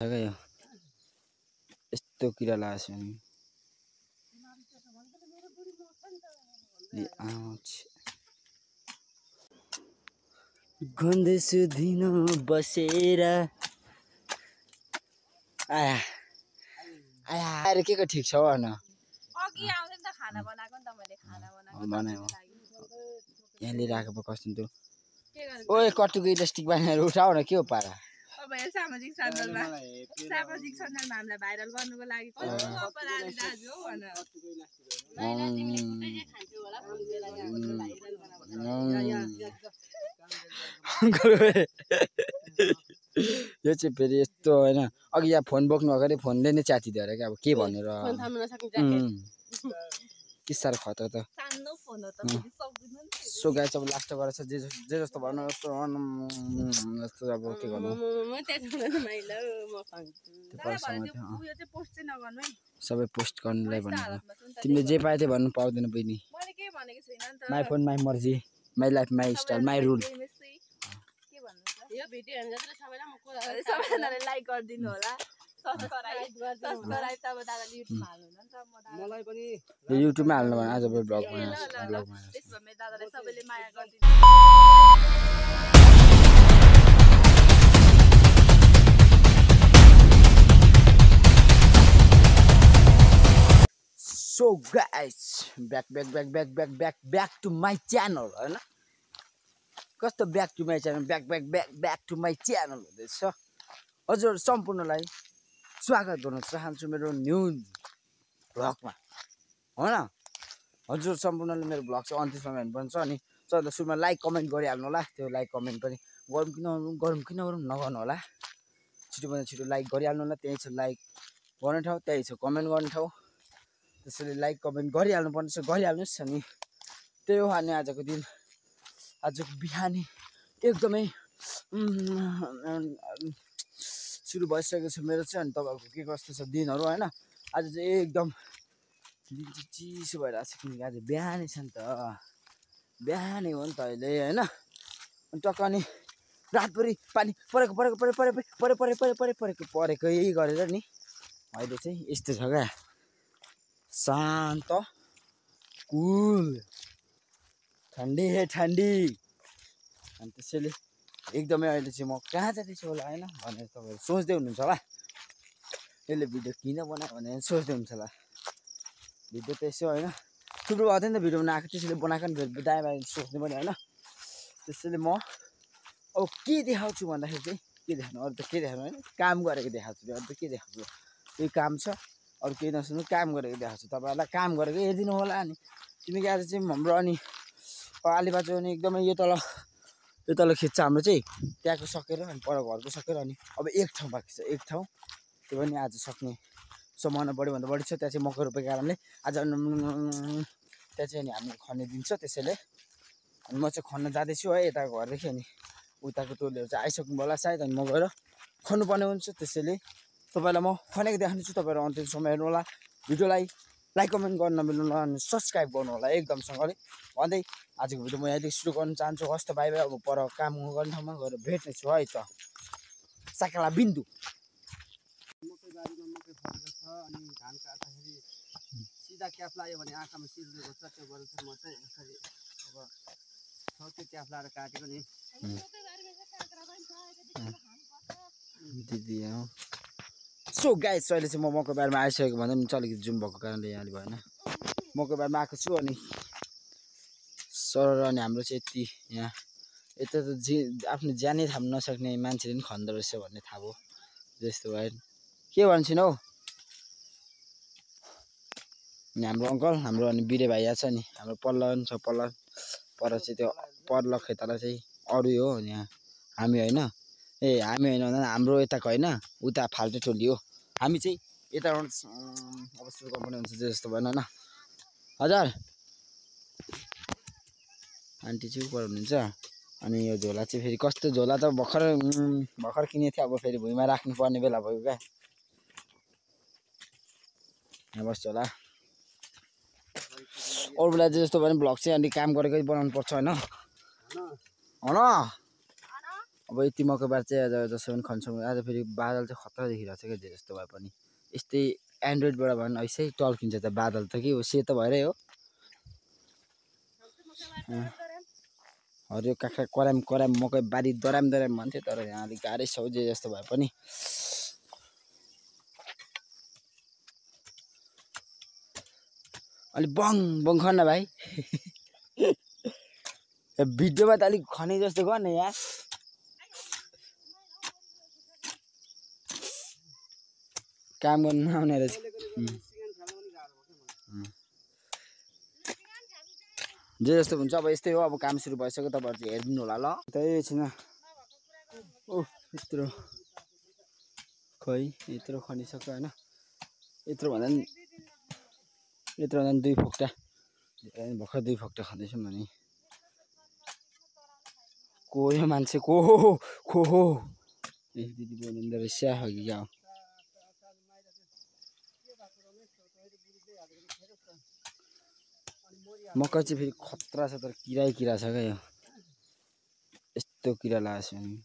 यो यस्तो किरा लाग्छ नि गन्दैछु दिन बसेर आया आया आएर के ठिक छ भन अघि आउँदै त खाना बनाएको नि त मैले खाना बनाएको बनायो यहाँ लिइराखेको पो कस्तो त्यो ओए कटुको इलास्टिक बानेर उठाउ न के हो पारा अब यहाँ सामाजिक सञ्जालमा हामीलाई भाइरल गर्नुको लागि अपराधी दाजु हो भन यो चाहिँ फेरि यस्तो होइन अघि यहाँ फोन बोक्नु अगाडि फोनले नै च्यातिदियो अरे क्या अब के भनेर के साह्रो खतरा त सानो फोन हो त सो गाइस अब लास्ट गरेछ जे जस्तो भन्नु जस्तो जस्तो अब के गर्नु सबै पोस्ट गर्नुलाई भनेको तिमीले जे पाए त्यही भन्नु पाउँदैन बहिनी माई फोन माई मर्जी my life my style my rule सबैजनाले लाइक गरिदिनु होला सब्स्क्राइब त अब दादाले युट्युबमा हाल्नु हुन्छ नि त मलाई पनि युट्युबमा हाल्नु भने आज ब्लग त्यसो भए मेरो दादालाई सबैले माया गरिदिनु so guys back to my channel हैन कस्तो back to my channel back to my channel हुँदैछ हजुर सम्पूर्णलाई स्वागत गर्न चाहन्छु मेरो न्यू भ्लगमा हो न हजुर सम्पूर्णले मेरो भ्लग चाहिँ अन्तिमसम्म हेर्नुपर्छ अनि सबैले सुरुमा लाइक कमेन्ट गरिहाल्नु होला त्यो लाइक कमेन्ट पनि गरौँ कि नगर्नु होला छिटोभन्दा छिटो लाइक गरिहाल्नु होला त्यही छ लाइक गर्ने ठाउँ त्यही छ कमेन्ट गर्ने ठाउँ त्यसैले लाइक कमेन्ट गरिहाल्नु पर्ने छ गरिहाल्नुहोस् अनि त्यही हो अनि आजको दिन आजको बिहानी एकदमै सुरु भइसकेको छ मेरो चाहिँ अनि तपाईँहरूको के कस्तो छ दिनहरू होइन आज चाहिँ एकदम दिन चाहिँ चिसो भइरहेको छ किनकि आज बिहानै छ नि त बिहानै हो नि त अहिले होइन अनि टक्क अनि रातभरि पानी परेकै गरेर नि अहिले चाहिँ यस्तो छ क्या शान्त कुल ठन्डी अनि त्यसैले एकदमै अहिले चाहिँ म कहाँ जाँदैछु होला होइन भनेर तपाईँहरू सोच्दै हुनुहुन्छ होला यसले भिडियो किन बनायो भनेर सोच्दै हुन्छ होला भिडियो त यसो होइन थुप्रो भएको थियो नि त भिडियो बनाएको त्यसैले बनाएको नि फेरि दायाँ बायाँ सोच्नु पनि होइन त्यसैले म अब के देखाउँछु भन्दाखेरि चाहिँ के देखाउनु अरू त के देखाउनु होइन काम गरेको देखाउँछु अरू त के देखाउँछु यही काम छ अरू केही नसुन्नु काम गरेको देखाउँछु तपाईँहरूलाई काम गरेको हेरिदिनु होला अनि किनकि आज चाहिँ हाम्रो अनि आलीबाजु अनि एकदमै यो तल खिच्छ हाम्रो चाहिँ त्यहाँको सकेर अनि पर घरको सकेर अनि अब एक ठाउँ बाँकी छ एक ठाउँ त्यो पनि आज सक्ने सम्भावना बढीभन्दा बढी छ त्यहाँ चाहिँ मकै रोपेको कारणले आज त्यहाँ चाहिँ अनि हामी खन्ने दिन्छ त्यसैले अनि म चाहिँ खन्न जाँदैछु है यता घरदेखि अनि उताको टोलीहरू चाहिँ आइसक्नु होला सायद अनि म गएर खन्नुपर्ने हुन्छ त्यसैले तपाईँलाई म खनेको देखाउँछु तपाईँहरू अन्तिमसम्म हेर्नु होला भिडियोलाई लाइक कमेन्ट गर्न नबिर्नु होला अनि सब्सक्राइब गर्नु होला एकदमसँगले भन्दै आजको भिडियो म यहाँदेखि सुरु गर्न चाहन्छु हस्त बाई बाई अब पर काम गर्ने ठाउँमा गएर भेट्ने छु है त साकेला बिन्दु मकै बारीमा मकै फलेको छ अनि धान काट्दाखेरि सिधा क्याप लाग्यो भने आँखामा सिल्दै गर्छ त्यो गरेर म चाहिँ यसरी अब छौके क्याप लाएर काटेको नि दिदी सो गाइस अहिले चाहिँ म मकै बारीमा आइसकेको भन्दा पनि अलिकति जुम भएको कारणले यहाँले भएन मकै बारीमा आएको छु अनि सर अनि हाम्रो चाहिँ यति यहाँ यता त आफ्नो ज्यानै थाम्न नसक्ने मान्छेले पनि खन्दो रहेछ भन्ने थाहा भयो जस्तो भयो के भन्छन् हौ अनि हाम्रो अङ्कल हाम्रो अनि बिरे भाइ छ नि हाम्रो पल्लन छ पल्लन पर चाहिँ त्यो पल्लो खेताला चाहिँ अरू हो यहाँ हामी होइन ए हामी होइन भन्दा हाम्रो यताको होइन उता फाल्टो टोली हो हामी चाहिँ यता अब सुरु गर्नुपर्ने हुन्छ जस्तो भएन होइन हजुर आन्टी चाहिँ उपर हुनुहुन्छ अनि यो झोला चाहिँ फेरि कस्तो झोला त भर्खर किनेको थियो अब फेरि भुइँमा राख्नुपर्ने बेला भयो क्या यहाँ बस्छ होला अरू बेला जस्तो भने भ्लग चाहिँ अनि काम गरेकै बनाउनु पर्छ होइन अब यति मकैबार चाहिँ आज जसो पनि खन्छौँ। आज फेरि बादल चाहिँ खतरा देखिरहेको छ क्या जे जस्तो भए पनि। यस्तै एन्ड्रोइडबाट भयो भने ऐसै टल्किन्छ त बादल त के हो सेतो भएरै हो। हरियो काँक्रा कराम कराम मकैबारी दराम दराम भन्थ्यो तर यहाँ अलिक गाह्रै छ जे जस्तो भए पनि। अलिक बङ बङ खन्न भाइ भिडियोमा त अलिक खने जस्तो गर्न यार। काम गर्नु नआउने रहेछ। जे जस्तो हुन्छ अब यस्तै हो। अब काम सुरु भइसक्यो तपाईँहरू चाहिँ हेरिदिनु होला ल। त्यही छैन ओ यत्रो खै यत्रो खनिसक्यो होइन। यत्रो भन्दा नि 2 फोक्टा भर्खर 2 फोक्टा खाँदैछौँ भने को यो मान्छे को हो दिदी बोल्नुहुँदो रहेछ अघि क्या मकै चाहिँ फेरि खतरा छ तर किरा छ क्या यो यस्तो किरा लागेको छ नि।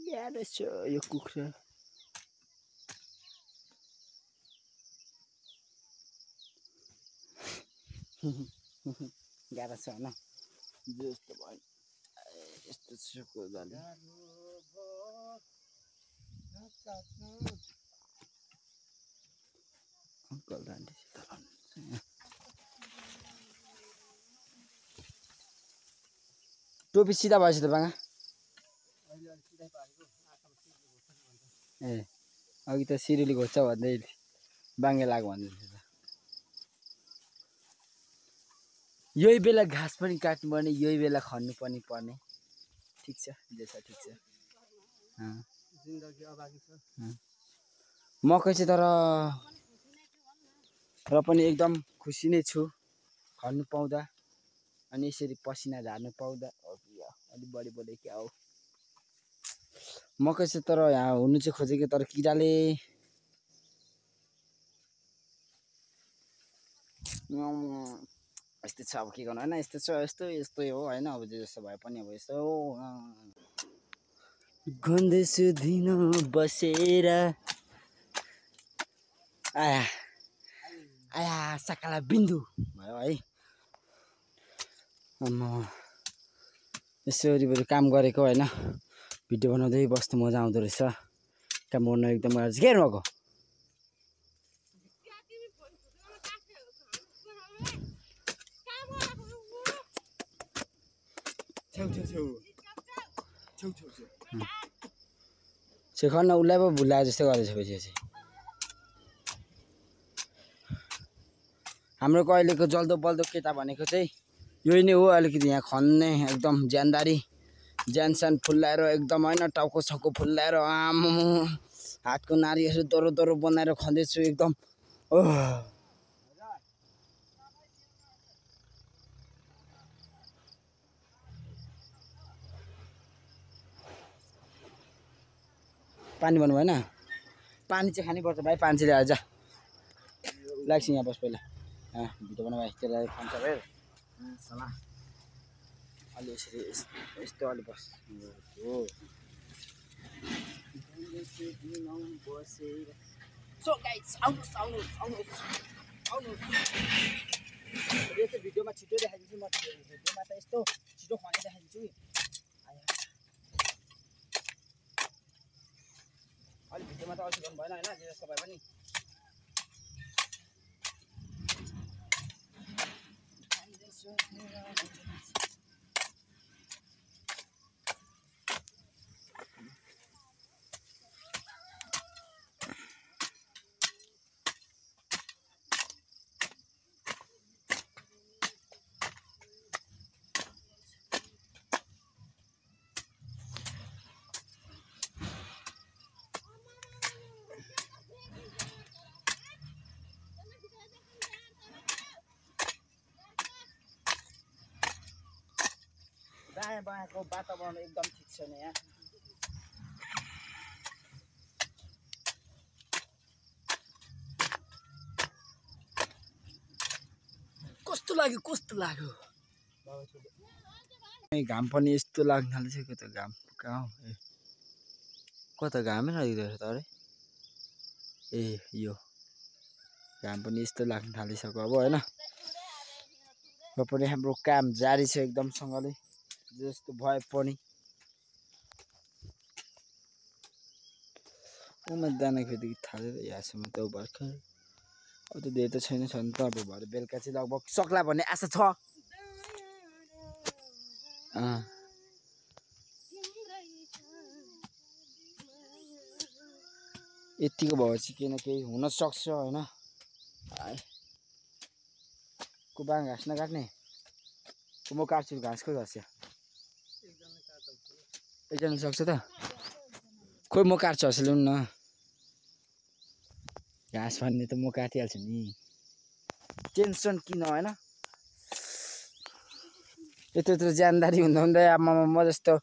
गाह्रो छ यो कुखुरा। गाह्रो छ होइन जस्तो भयो यस्तो छ कोदाले। अङ्कल दान्डी टोपी सिधा भएछ त बाङा। ए अघि त सिरेली घोज्छ भन्दै बाङ्गे लाग्यो भन्दै थियो त। यही बेला घाँस पनि काट्नु पर्ने यही बेला खन्नु पनि पर्ने। ठिक छ जे छ ठिक छ। मकै चाहिँ तर र पनि एकदम खुसी नै छु खन्नु पाउँदा अनि यसरी पसिना झार्नु पाउँदा। अलिक बढी बोले क्या हो। मकै चाहिँ तर यहाँ हुनु चाहिँ खोजेको तर किराले यस्तै छ अब के गर्नु होइन। यस्तै छ यस्तै हो होइन। अब जे जस्तो भए पनि अब यस्तो हो। गन्दैछु दिन बसेर आया आया सकाला बिन्दु भयो है। यसो वरिपरि काम गरेको होइन भिडियो बनाउँदै बस्नु मजा आउँदो रहेछ। काम गर्नु एकदम के हेर्नुभएको खन्न उसलाई पो भुलाए जस्तो गरेछ पछि चाहिँ। हाम्रो अहिलेको जल्दो बल्दो केटा भनेको चाहिँ यही नै हो। अलिकति यहाँ खन्ने एकदम ज्यानदारी ज्यानस्यान फुल्लाएर एकदम होइन टाउको छक्को फुल्लाएर आमु हातको नारीहरू दरो दरो बनाएर खन्दैछु एकदम। पानी भन्नु भएन पानी चाहिँ खानुपर्छ भाइ। पानी चाहिँ ल्याएर जा लाग्छ यहाँ बस पहिला भिडियो बनाऊ भाइ त्यसलाई खान्छ भाइ सला अलि यसरी यस्तो अलि बस हो। सो गाइस आउनुहोस् आउनुहोस् आउनुहोस् आउनुहोस् यो चाहिँ भिडियोमा छिटो देखाइदिन्छु म। भिडियोमा त यस्तो छिटो खने देखाइदिन्छु कि अलिक भिडियोमा त अल्छी गर्नु भएन होइन जे जस्तो भए पनि। दायाँ बायाँको वातावरण एकदम ठिक छैन यहाँ। कस्तो लाग्यो घाम पनि यस्तो लाग्न थालिसक्यो त घाम कहाँ हो ए कता घामै नलागिरहेछ त अरे ए यो घाम पनि यस्तो लाग्न थालिसक्यो अब होइन। र पनि हाम्रो काम जारी छ एकदमसँगले जस्तो भए पनि। उमा दाना खेती थालेर यहाँसम्म त भर्खर अब त धेरै त छैन त अब भरे बेलुका चाहिँ लगभग सक्ला भन्ने आशा छ। यतिको भयो चाहिँ केही न केही हुनसक्छ होइन। कुबाङ घाँस नकाट्ने म काट्छु घाँसको घाँस एकजना सक्छ त खोइ म काट्छु हँसले न घाँस भन्ने त म काटिहाल्छु नि टेन्सन किन होइन। यत्रो यत्रो जानदारी हुँदा हुँदै आमा म जस्तो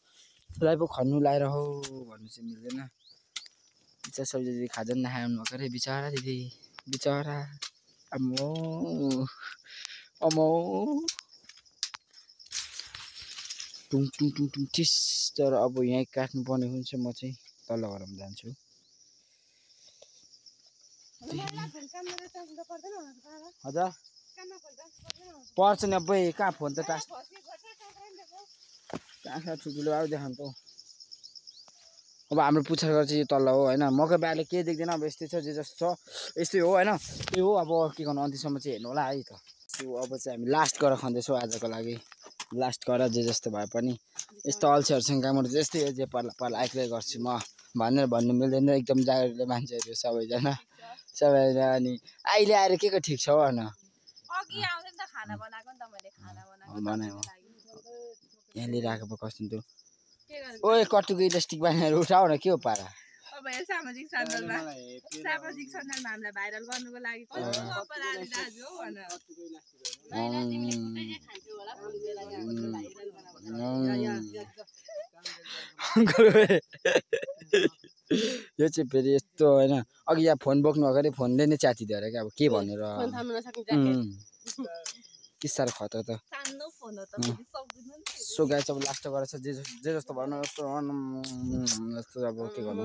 लाई पो खन्नु लाएर हो भन्नु चाहिँ मिल्दैन। बिचरा सब्जी दिदी खाजा नखानु भएको अरे बिचरा दिदी बिचरा अम्मो अम्मो टुङ टुङ टुङ टुङ ठिस। तर अब यहीँ काट्नुपर्ने हुन्छ म चाहिँ तल्लो घरमा जान्छु। हजुर पर्छ नि अब कहाँ फोन त टास कहाँ ठुल्ठुलो आयो देखाउनु त अब हाम्रो पुच्छर चाहिँ यो तल्लो हो होइन। मकै बाले केही देख्दैन अब यस्तै छ जे जस्तो छ यस्तै हो होइन। त्यही हो अब के गर्नु अन्तिमसम्म चाहिँ हेर्नु होला है त। अब चाहिँ हामी लास्ट गरेर खाँदैछौँ आजको लागि लास्ट गरेर जे जस्तो भए पनि यस्तो अल्छीहरूसँग कामहरू त्यस्तै हो जे पर्ला पर्ला एक्लै गर्छु म भनेर भन्नु मिल्दैन एकदम जागरुकले मान्छेहरू सबैजना सबैजना। अनि अहिले आएर के को ठिक छ भन बनायो यहाँ लिएर आएको पो कस्तो त्यो ओए कटुको इलास्टिक बानेर उठाऊ न के हो पारा अब यहाँ सामाजिक सञ्जालमा हामीलाई भाइरल गर्नुको लागि दाजु हो भन यो चाहिँ फेरि यस्तो होइन। अघि यहाँ फोन बोक्नु अगाडि फोनले नै च्यातिदियो अरे क्या अब के भनेर के साह्रो खतरा त सो गाइस अब लास्ट गरेछ जे जस्तो भन्नु जस्तो जस्तो अब के गर्नु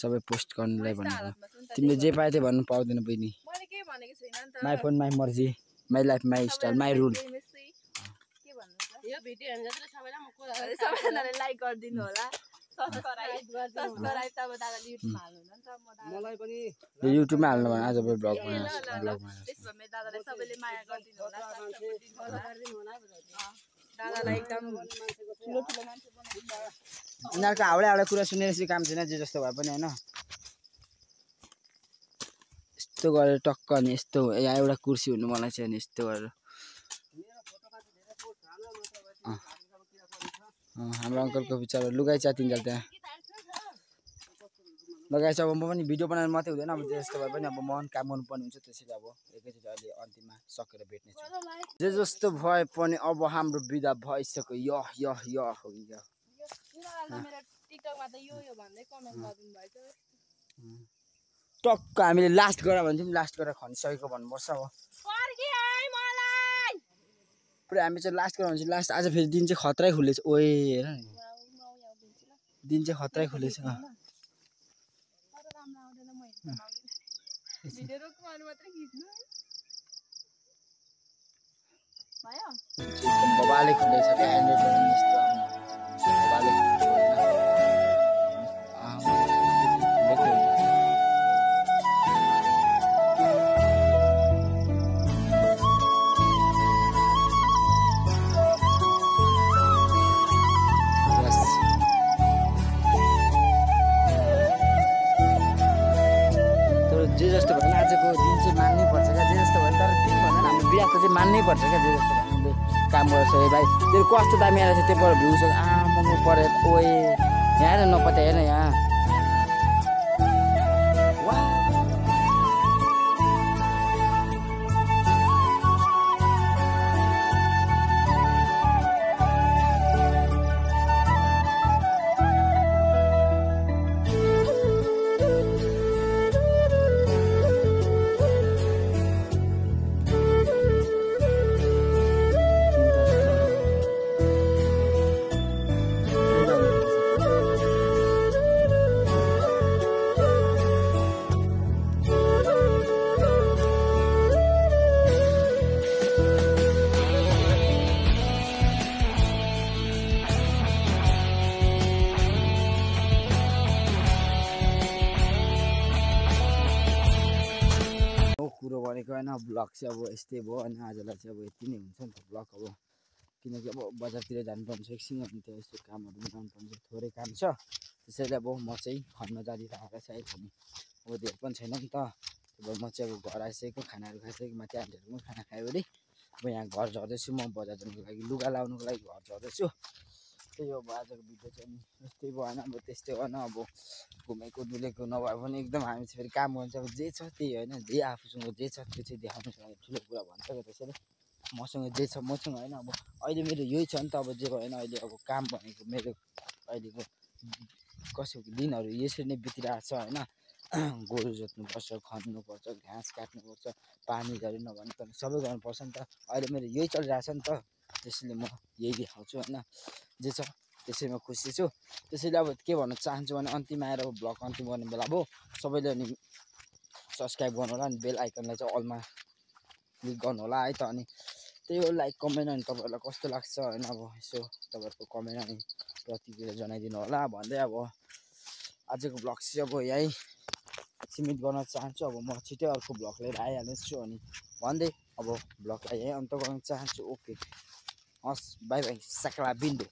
सबै पोस्ट गर्नुलाई भनेर तिमीले जे पाए त्यही भन्नु पाउँदैन बहिनी। माई फोन माई मर्जी my life my style my rule. सबैजनाले लाइक गरिदिनु होला मलाई पनि यो युट्युबमा हाल्नु भने आज ब्लग बनाएर सबैले माया गरिदिनु होला दादालाई एकदम ठुलो ठुलो मान्छे बनाउनु। यिनीहरूको हाउडे हाउडे कुरा सुनेर चाहिँ काम छैन जे जस्तो भए पनि होइन। यस्तो गरेर टक्क अनि यस्तो यहाँ एउटा कुर्सी हुनु मलाई चाहिँ अनि यस्तो गरेर हाम्रो अङ्कलको बिचरा लुगाइ च्यातिन्छ त्यहाँ लगाएछ। अब म पनि भिडियो बनाएर मात्रै हुँदैन अब जे जस्तो भए पनि अब मन काम गर्नुपर्ने हुन्छ त्यसरी अब एकैचोटि अहिले अन्तिममा सकेर भेट्नेछु जे जस्तो भए पनि। अब हाम्रो बिदा भइसक्यो य य य हो टक्क हामीले लास्ट गरेर भन्छौँ लास्ट गरेर खनिसकेको भन्नुपर्छ अब पुरै हामी चाहिँ लास्ट गरेर भन्छ लास्ट। आज फेरि दिन चाहिँ खतरै खुलेछ ओए हेर नि दिन चाहिँ खतरै खुलेछ। बबाले खुलेछ क्या जे जस्तो भयो आजको दिन चाहिँ मान्नै पर्छ क्या जे जस्तो भयो। तर दिन भन्दा हाम्रो बिहाको चाहिँ मान्नै पर्छ क्या जे जस्तो हामीले काम गर्छ भाइ तेरो कस्तो दामी आएर चाहिँ त्यो पर भ्यू छ आमामा पऱ्यो ओए यहाँ नपत्या हेर्न यहाँ कुरो भनेको होइन ब्लग चाहिँ अब यस्तै भयो अनि आजलाई चाहिँ अब यति नै हुन्छ नि त ब्लग अब किनकि अब बजारतिर जानुपर्छ एकछिन अनि त्यो यस्तो कामहरू पनि गर्नुपर्छ थोरै काम छ त्यसैले अब म चाहिँ घरमा जाँदिरहेको सायद अनि अब धेरै पनि छैन नि त अब म चाहिँ अब घर आइसकेको खानाहरू खाइसकेको माथि आन्टीहरूको पनि खाना खायो अरे अब यहाँ घर झर्दैछु म बजार जानुको लागि लुगा लाउनुको लागि घर झर्दैछु त्यही हो अब आजको भिडियो चाहिँ अनि यस्तै भएन अब त्यस्तै भएन अब घुमेको डुलेको नभए पनि एकदम हामी चाहिँ फेरि काम गर्छ अब जे छ त्यही होइन जे आफूसँग जे छ त्यो चाहिँ देखाउनु छ ठुलो कुरा भन्छ क्या त्यसैले मसँग जे छ मसँग होइन अब अहिले मेरो यही छ नि त अब जे भएन अहिले अब काम भनेको मेरो अहिलेको कसैको दिनहरू यसरी नै बितिरहेको छ होइन गोरु जोत्नुपर्छ खन्नुपर्छ घाँस काट्नुपर्छ पानी झरी नभने सबै गर्नुपर्छ नि त अहिले मेरो यही चलिरहेको छ नि त त्यसैले म यही देखाउँछु होइन जे छ त्यसैमा खुसी छु त्यसैले अब के भन्न चाहन्छु भने अन्तिम आएर अब भ्लग अन्तिम गर्ने बेला अब सबैले अनि सब्सक्राइब गर्नु होला अनि बेल आइकनलाई चाहिँ अलमा क्लिक गर्नु होला है त अनि त्यही हो लाइक कमेन्ट अनि तपाईँहरूलाई कस्तो लाग्छ होइन अब यसो तपाईँहरूको कमेन्ट अनि प्रतिक्रिया जनाइदिनु होला भन्दै अब आजको भ्लग चाहिँ अब यहीँ सीमित गर्न चाहन्छु अब म छिट्टै अर्को भ्लग लिएर आइहाल्छु अनि भन्दै अब भ्लगलाई यहीँ अन्त गर्न चाहन्छु ओके हस् बाई बाई सक्ला बिन्दु